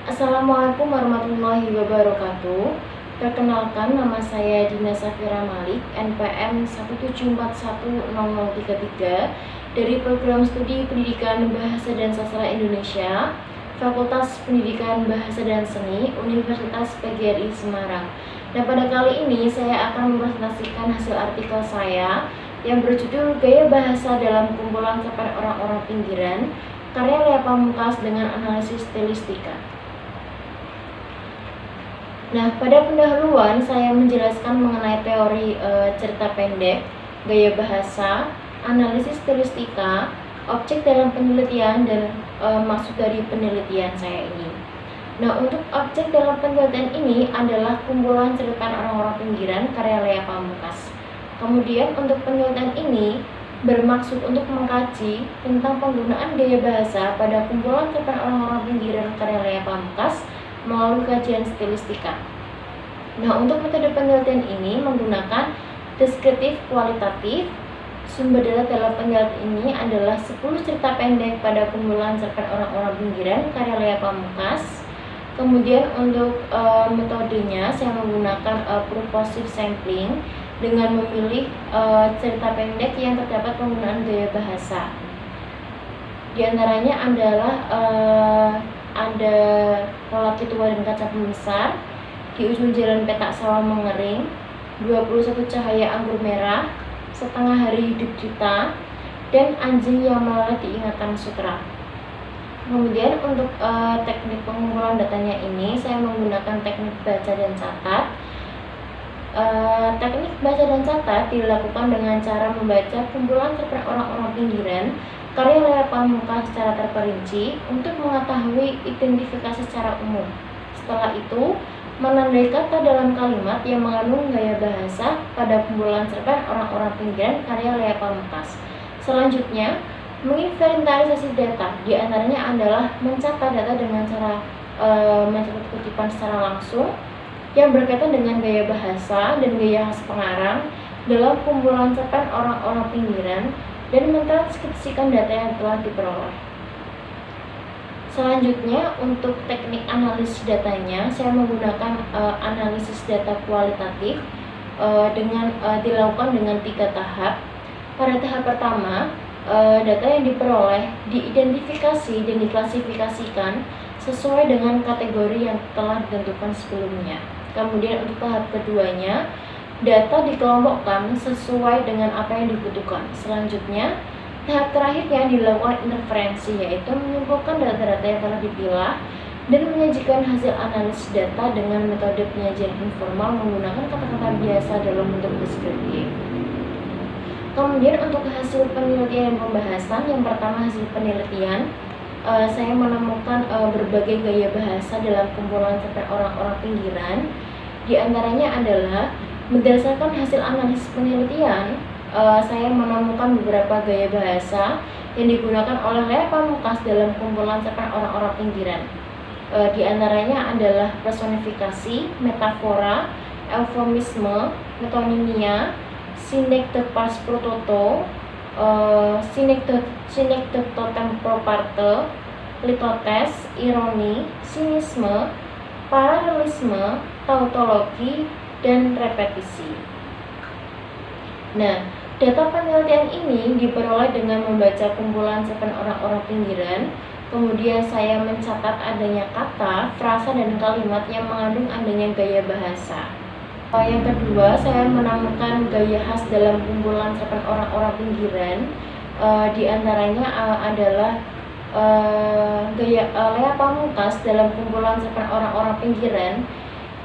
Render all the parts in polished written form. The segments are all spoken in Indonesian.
Assalamualaikum warahmatullahi wabarakatuh. Perkenalkan, nama saya Dina Safira Malik, NPM 174100033 dari Program Studi Pendidikan Bahasa dan Sastra Indonesia, Fakultas Pendidikan Bahasa dan Seni, Universitas PGRI Semarang. Dan pada kali ini saya akan mempresentasikan hasil artikel saya yang berjudul Gaya Bahasa dalam Kumpulan Cerpen Orang-orang Pinggiran, karya Lea Pamungkas dengan analisis stilistika. Nah, pada pendahuluan saya menjelaskan mengenai teori cerita pendek, gaya bahasa, analisis stilistika, objek dalam penelitian, dan maksud dari penelitian saya ini. Nah, untuk objek dalam penelitian ini adalah kumpulan cerpen orang-orang pinggiran karya Lea Pamungkas. Kemudian untuk penelitian ini bermaksud untuk mengkaji tentang penggunaan gaya bahasa pada kumpulan cerpen orang-orang pinggiran karya Lea Pamungkas melalui kajian stilistika. Nah, untuk metode penelitian ini menggunakan deskriptif kualitatif. Sumber data dalam penelitian ini adalah 10 cerita pendek pada kumpulan cerpen orang-orang pinggiran karya Lea Pamungkas. Kemudian untuk metodenya saya menggunakan purposive sampling dengan memilih cerita pendek yang terdapat penggunaan gaya bahasa. Di antaranya adalah ada lelaki tua dan kaca pembesar, di ujung jalan petak sawah mengering, 21 cahaya anggur merah, setengah hari hidup juta, dan anjing yang meleleh diingatan sutra. Kemudian untuk teknik pengumpulan datanya ini saya menggunakan teknik baca dan catat. Teknik baca dan catat dilakukan dengan cara membaca kumpulan cerpen orang-orang pinggiran karya Lea Pamungkas secara terperinci untuk mengetahui identifikasi secara umum. Setelah itu, menandai kata dalam kalimat yang mengandung gaya bahasa pada kumpulan cerpen orang-orang pinggiran karya Lea Pamungkas. Selanjutnya, menginventarisasi data, di antaranya adalah mencatat data dengan cara mencatat kutipan secara langsung yang berkaitan dengan gaya bahasa dan gaya khas pengarang dalam kumpulan cerpen orang-orang pinggiran dan mentranskripsikan data yang telah diperoleh. Selanjutnya, untuk teknik analisis datanya, saya menggunakan analisis data kualitatif dengan dilakukan dengan 3 tahap. Pada tahap pertama, data yang diperoleh diidentifikasi dan diklasifikasikan sesuai dengan kategori yang telah ditentukan sebelumnya. Kemudian untuk tahap keduanya, data dikelompokkan sesuai dengan apa yang dibutuhkan. Selanjutnya, tahap terakhirnya dilakukan interferensi, yaitu menyimpulkan data-data yang telah dipilah dan menyajikan hasil analisis data dengan metode penyajian informal menggunakan kata-kata biasa dalam bentuk deskriptif. Kemudian untuk hasil penelitian dan pembahasan, yang pertama hasil penelitian, saya menemukan berbagai gaya bahasa dalam kumpulan cerpen orang-orang pinggiran. Di antaranya adalah berdasarkan hasil analisis penelitian, saya menemukan beberapa gaya bahasa yang digunakan oleh Lea Pamungkas dalam kumpulan cerpen orang-orang pinggiran. Di antaranya adalah personifikasi, metafora, eufemisme, metonimia, sinekte pars pro toto, sinekte totem pro parte, litotes, ironi, sinisme, paralelisme, tautologi, dan repetisi. Nah, data penelitian ini diperoleh dengan membaca kumpulan cerpen orang-orang pinggiran. Kemudian saya mencatat adanya kata, frasa, dan kalimat yang mengandung adanya gaya bahasa. Yang kedua, saya menemukan gaya khas dalam kumpulan cerpen orang-orang pinggiran. Di antaranya adalah gaya Lea Pamungkas dalam kumpulan cerpen orang-orang pinggiran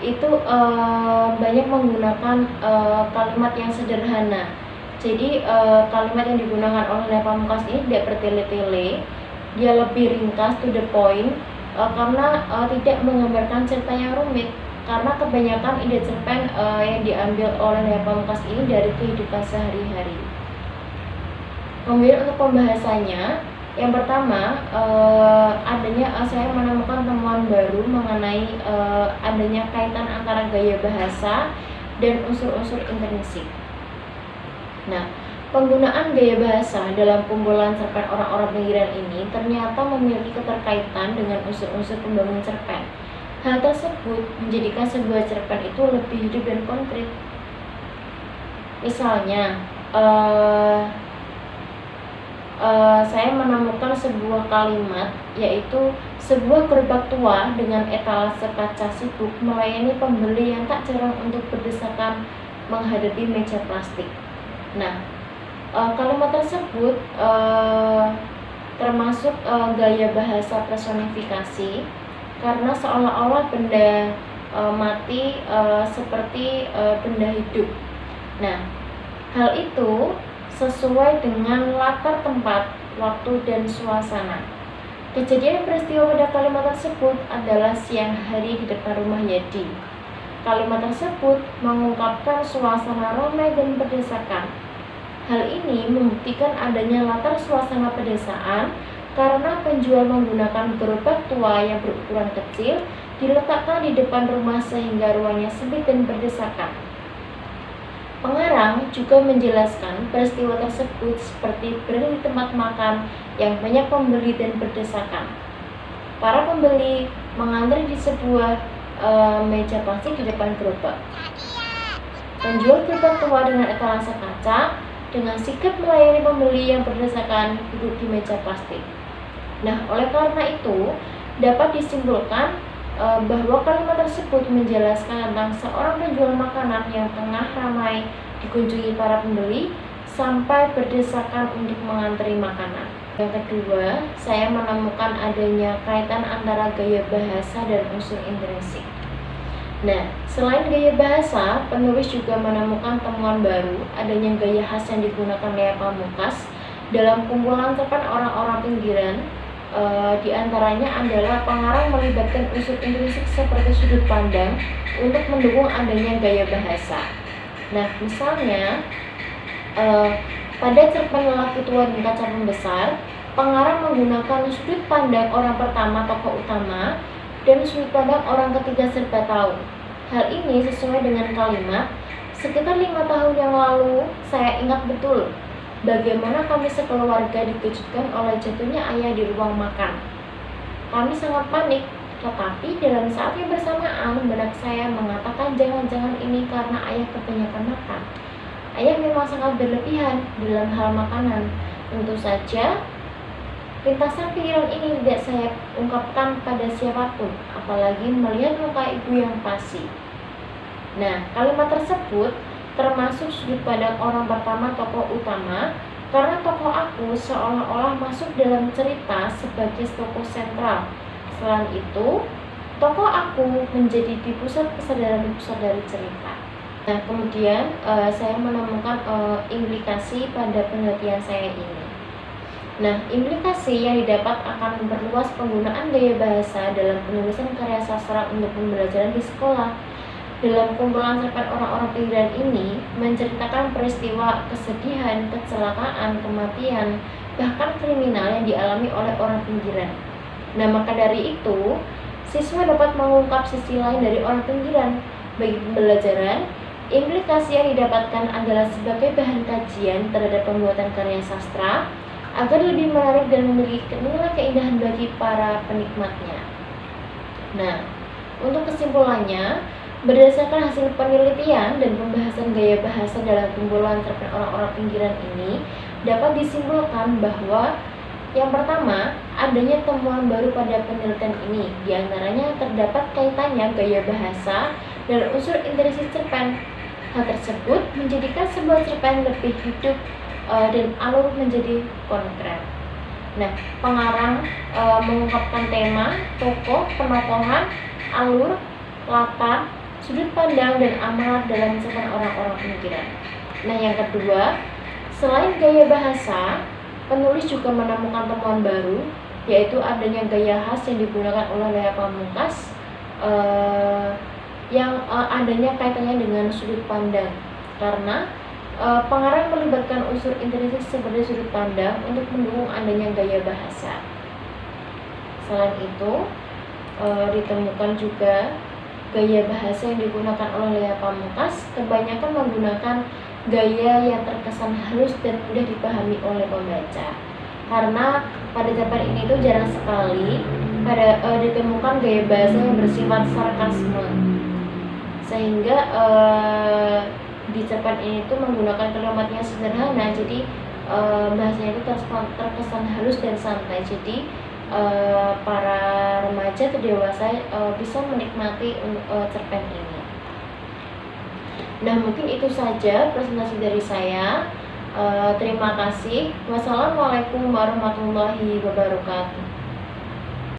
itu banyak menggunakan kalimat yang sederhana. Jadi kalimat yang digunakan oleh Lea Pamungkas ini tidak bertele-tele, dia lebih ringkas, to the point, karena tidak menggambarkan cerita yang rumit. Karena kebanyakan ide cerpen yang diambil oleh Lea Pamungkas ini dari kehidupan sehari-hari. Kemudian untuk pembahasannya, yang pertama saya menemukan temuan baru mengenai adanya kaitan antara gaya bahasa dan unsur-unsur intrinsik. Nah, Penggunaan gaya bahasa dalam kumpulan cerpen orang-orang pinggiran ini ternyata memiliki keterkaitan dengan unsur-unsur pembangun cerpen. Hal tersebut menjadikan sebuah cerpen itu lebih hidup dan konkret. Misalnya, saya menemukan sebuah kalimat, yaitu sebuah gerobak tua dengan etalase kaca sibuk melayani pembeli yang tak jarang untuk berdesakan menghadapi meja plastik. Nah, kalimat tersebut termasuk gaya bahasa personifikasi karena seolah-olah benda mati seperti benda hidup. Nah, hal itu sesuai dengan latar tempat, waktu, dan suasana. Kejadian peristiwa pada kalimat tersebut adalah siang hari di depan rumah Yadi. Kalimat tersebut mengungkapkan suasana ramai dan berdesakan. Hal ini membuktikan adanya latar suasana pedesaan karena penjual menggunakan gerobak tua yang berukuran kecil diletakkan di depan rumah sehingga ruangnya sempit dan berdesakan. Pengarang juga menjelaskan peristiwa tersebut seperti berada di tempat makan yang banyak pembeli dan berdesakan. Para pembeli mengantri di sebuah meja plastik di depan gerobak. Penjual gerobak tua dengan etalase kaca dengan sigap melayani pembeli yang berdesakan duduk di meja plastik. Nah, oleh karena itu dapat disimpulkan bahwa kalimat tersebut menjelaskan tentang seorang penjual makanan yang tengah ramai dikunjungi para pembeli sampai berdesakan untuk mengantri makanan. Yang kedua, saya menemukan adanya kaitan antara gaya bahasa dan unsur intrinsik. Nah, selain gaya bahasa, penulis juga menemukan temuan baru adanya gaya khas yang digunakan Lea Pamungkas dalam kumpulan cerpen orang-orang pinggiran. Di antaranya adalah pengarang melibatkan unsur intrinsik seperti sudut pandang untuk mendukung adanya gaya bahasa. Nah, misalnya pada cerpen Lelaki Tua dan Kaca Pembesar, pengarang menggunakan sudut pandang orang pertama tokoh utama dan sudut pandang orang ketiga serba tahu. Hal ini sesuai dengan kalimat, sekitar 5 tahun yang lalu saya ingat betul bagaimana kami sekeluarga dikejutkan oleh jatuhnya ayah di ruang makan. Kami sangat panik, tetapi dalam saat yang bersamaan benak saya mengatakan jangan-jangan ini karena ayah kebanyakan makan. Ayah memang sangat berlebihan dalam hal makanan. Tentu saja, lintasan pikiran ini tidak saya ungkapkan pada siapapun, apalagi melihat muka ibu yang pasi. Nah, kalimat tersebut termasuk sudut pandang orang pertama tokoh utama karena tokoh aku seolah-olah masuk dalam cerita sebagai tokoh sentral. Selain itu, tokoh aku menjadi di pusat kesadaran dari cerita. Nah, kemudian saya menemukan implikasi pada penelitian saya ini. Nah, implikasi yang didapat akan memperluas penggunaan gaya bahasa dalam penulisan karya sastra untuk pembelajaran di sekolah. Dalam kumpulan cerpen orang-orang pinggiran ini menceritakan peristiwa kesedihan, kecelakaan, kematian, bahkan kriminal yang dialami oleh orang pinggiran. Nah, maka dari itu, siswa dapat mengungkap sisi lain dari orang pinggiran. Bagi pembelajaran, implikasi yang didapatkan adalah sebagai bahan kajian terhadap pembuatan karya sastra agar lebih menarik dan memiliki nilai keindahan bagi para penikmatnya. Nah, untuk kesimpulannya, berdasarkan hasil penelitian dan pembahasan gaya bahasa dalam kumpulan cerpen orang-orang pinggiran ini, dapat disimpulkan bahwa yang pertama, adanya temuan baru pada penelitian ini. Di antaranya terdapat kaitannya gaya bahasa dan unsur intrinsik cerpen. Hal tersebut menjadikan sebuah cerpen lebih hidup dan alur menjadi konkret. Nah, pengarang mengungkapkan tema, tokoh, penokohan, alur, latar, sudut pandang, dan amanat dalam cerpen orang-orang pinggiran. Nah, yang kedua, selain gaya bahasa, penulis juga menemukan temuan baru, yaitu adanya gaya khas yang digunakan oleh Lea Pamungkas yang adanya kaitannya dengan sudut pandang. Karena pengarang melibatkan unsur intrinsik seperti sudut pandang untuk mendukung adanya gaya bahasa. Selain itu, ditemukan juga gaya bahasa yang digunakan oleh Lea Pamungkas kebanyakan menggunakan gaya yang terkesan halus dan mudah dipahami oleh pembaca. Karena pada cerpen ini tuh jarang sekali ditemukan gaya bahasa yang bersifat sarkasme, sehingga di cerpen ini tuh menggunakan kalimat yang sederhana, jadi bahasanya itu terkesan halus dan santai. Jadi para remaja atau dewasa bisa menikmati cerpen ini. Nah, mungkin itu saja presentasi dari saya. Terima kasih. Wassalamualaikum warahmatullahi wabarakatuh.